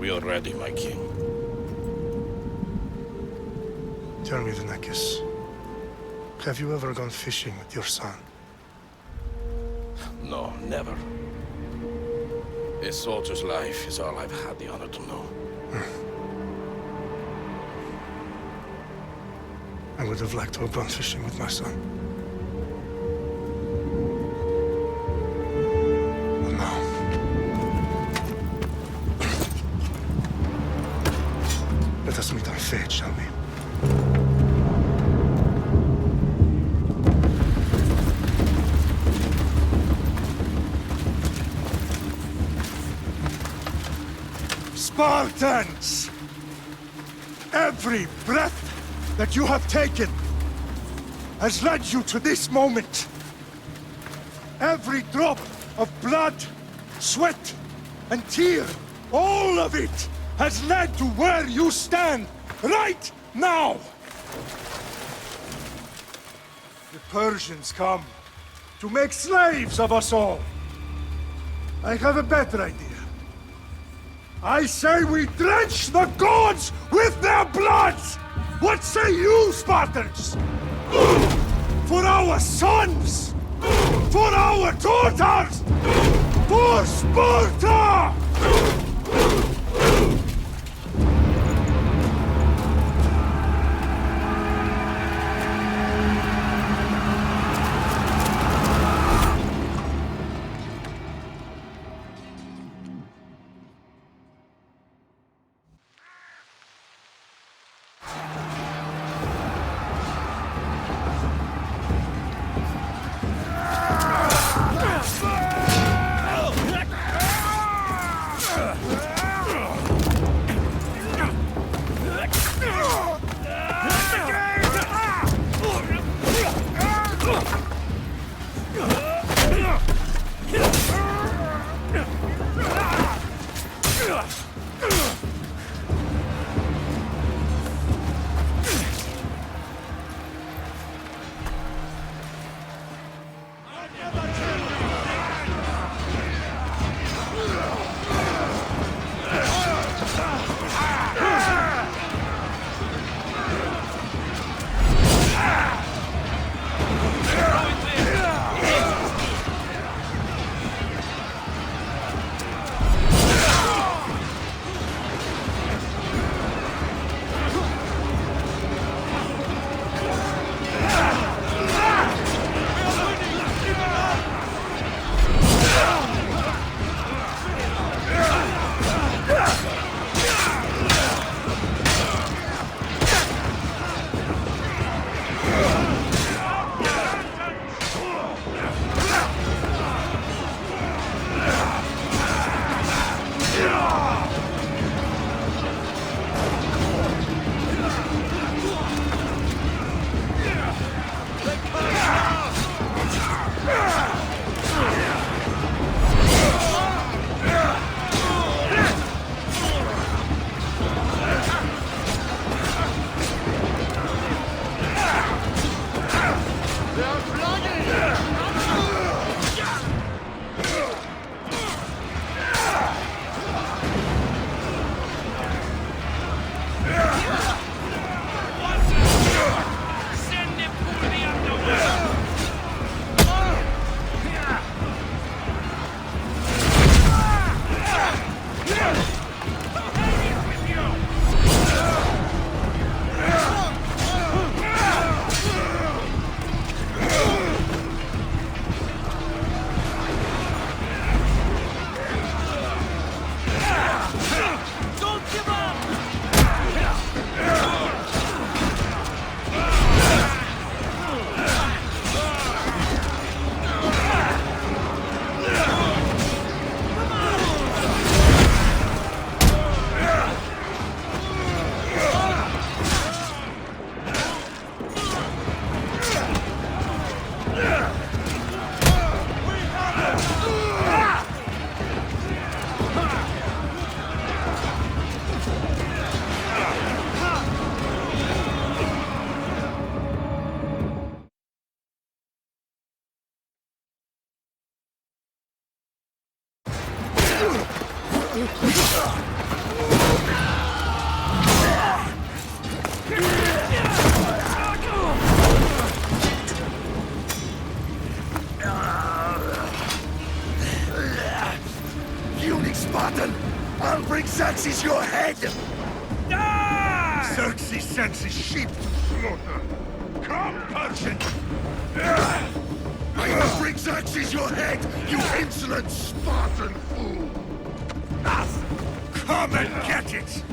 We are ready, my king. Tell me, Venekis, have you ever gone fishing with your son? No, never. A soldier's life is all I've had the honor to know. I would have liked to have gone fishing with my son. But no. Let us meet our fate, shall we? Spartans! Every breath that you have taken has led you to this moment. Every drop of blood, sweat, and tear, all of it has led to where you stand right now. The Persians come to make slaves of us all. I have a better idea. I say we drench the gods with their blood! What say you, Spartans? For our sons! For our daughters! For Sparta! Xerxes your head! Die! Xerxes sends his sheep to slaughter. Come, Persian! I will bring Xerxes your head, you insolent Spartan fool! Come and get it!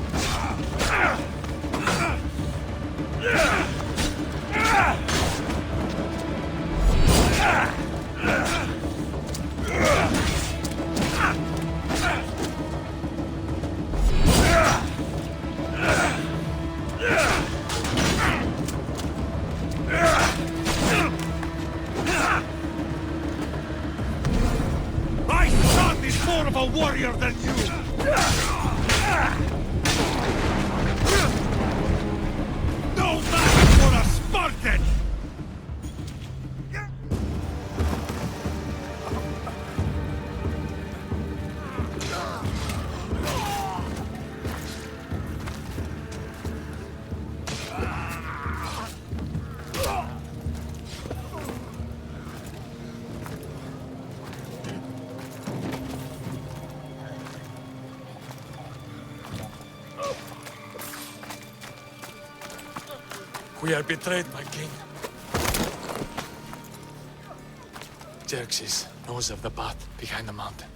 My son is more of a warrior than you! No match for a Spartan! We are betrayed, my king. Xerxes knows of the path behind the mountain.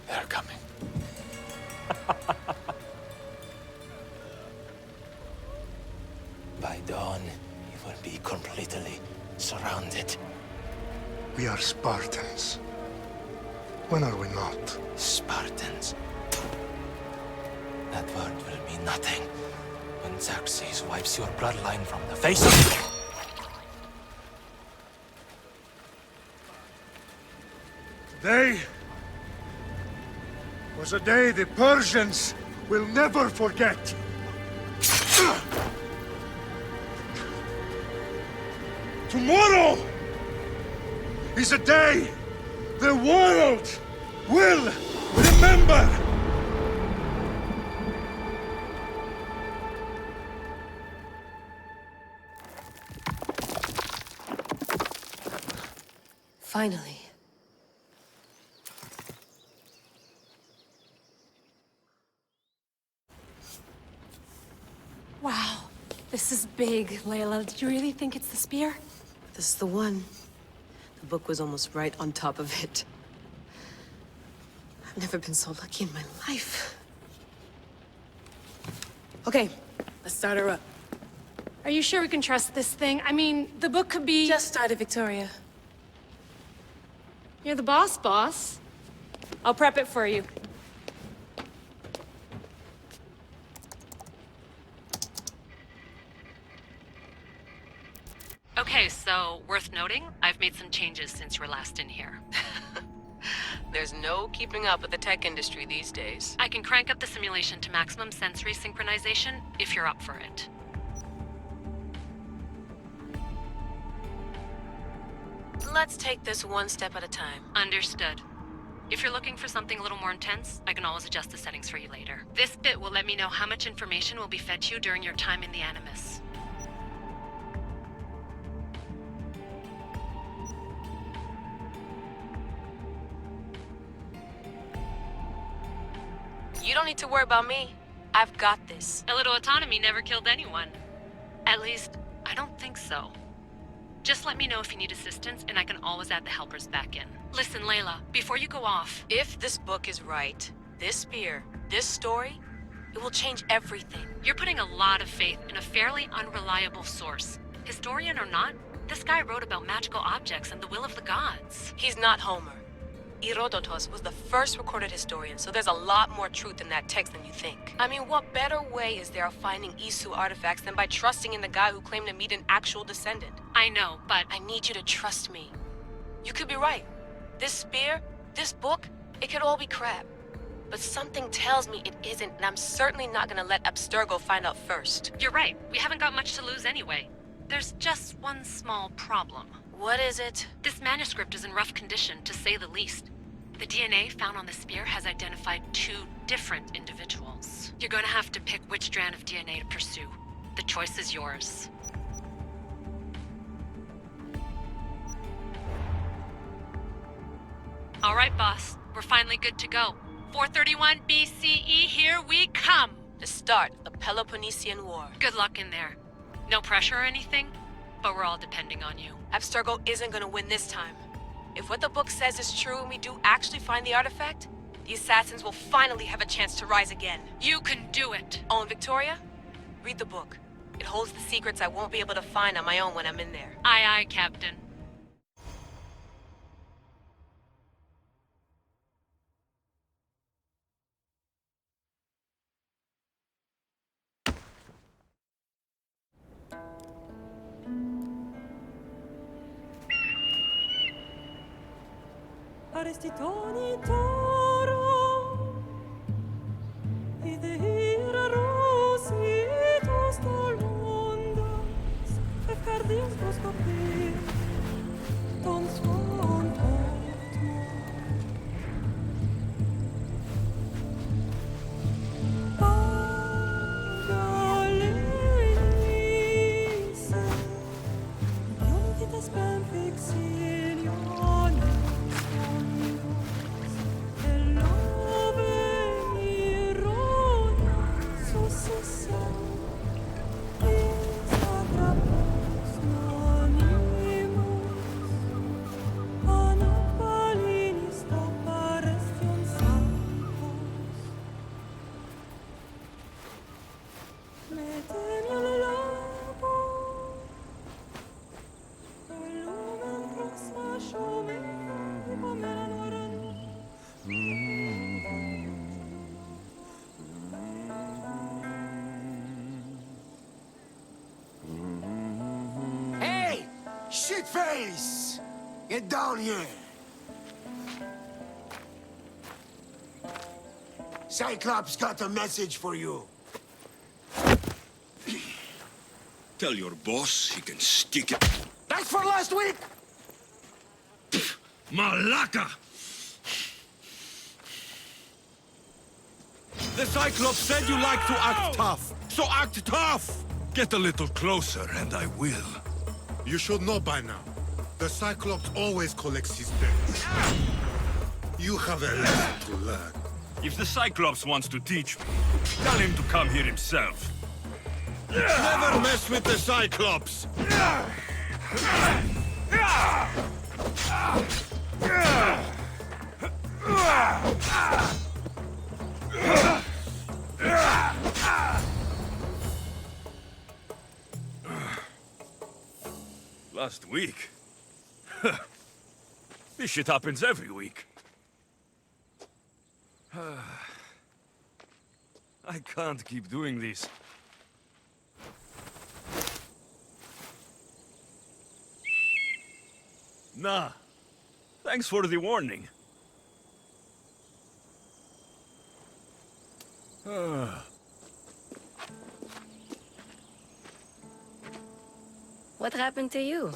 They are coming. By dawn, you will be completely surrounded. We are Spartans. When are we not? Spartans. That word will mean nothing when Xerxes wipes your bloodline from the face of... Today was a day the Persians will never forget. Tomorrow is a day the world will remember. Finally. Wow, this is big, Layla. Did you really think it's the spear? This is the one. The book was almost right on top of it. I've never been so lucky in my life. Okay, let's start her up. Are you sure we can trust this thing? I mean, the book could be... Just started, Victoria. You're the boss. I'll prep it for you. Okay, so worth noting, I've made some changes since you were last in here. There's no keeping up with the tech industry these days. I can crank up the simulation to maximum sensory synchronization if you're up for it. Let's take this one step at a time. Understood. If you're looking for something a little more intense, I can always adjust the settings for you later. This bit will let me know how much information will be fed to you during your time in the Animus. You don't need to worry about me. I've got this. A little autonomy never killed anyone. At least, I don't think so. Just let me know if you need assistance, and I can always add the helpers back in. Listen, Layla, before you go off... If this book is right, this spear, this story, it will change everything. You're putting a lot of faith in a fairly unreliable source. Historian or not, this guy wrote about magical objects and the will of the gods. He's not Homer. Herodotus was the first recorded historian, so there's a lot more truth in that text than you think. I mean, what better way is there of finding Isu artifacts than by trusting in the guy who claimed to meet an actual descendant? I know, but... I need you to trust me. You could be right. This spear, this book, it could all be crap. But something tells me it isn't, and I'm certainly not gonna let Abstergo find out first. You're right. We haven't got much to lose anyway. There's just one small problem. What is it? This manuscript is in rough condition, to say the least. The DNA found on the spear has identified 2 different individuals. You're going to have to pick which strand of DNA to pursue. The choice is yours. All right, boss. We're finally good to go. 431 BCE, here we come. The start of the Peloponnesian War. Good luck in there. No pressure or anything, but we're all depending on you. Abstergo isn't gonna win this time. If what the book says is true and we do actually find the artifact, the assassins will finally have a chance to rise again. You can do it. Oh, and Victoria? Read the book. It holds the secrets I won't be able to find on my own when I'm in there. Aye, aye, Captain. Arrestitoni toro, idehira rositos tol mundos, efkardios proskopir, ton skon oftmo. Pagalese, ionitas ben fixiliones, Hey! Shitface! Get down here! Cyclops got a message for you. Tell your boss he can stick it. That's for last week! Malaka! The Cyclops said you like to act tough, so act tough! Get a little closer and I will. You should know by now. The Cyclops always collects his debts. You have a lesson to learn. If the Cyclops wants to teach me, tell him to come here himself. Never mess with the Cyclops! Last week? This shit happens every week. I can't keep doing this. Nah. Thanks for the warning. What happened to you?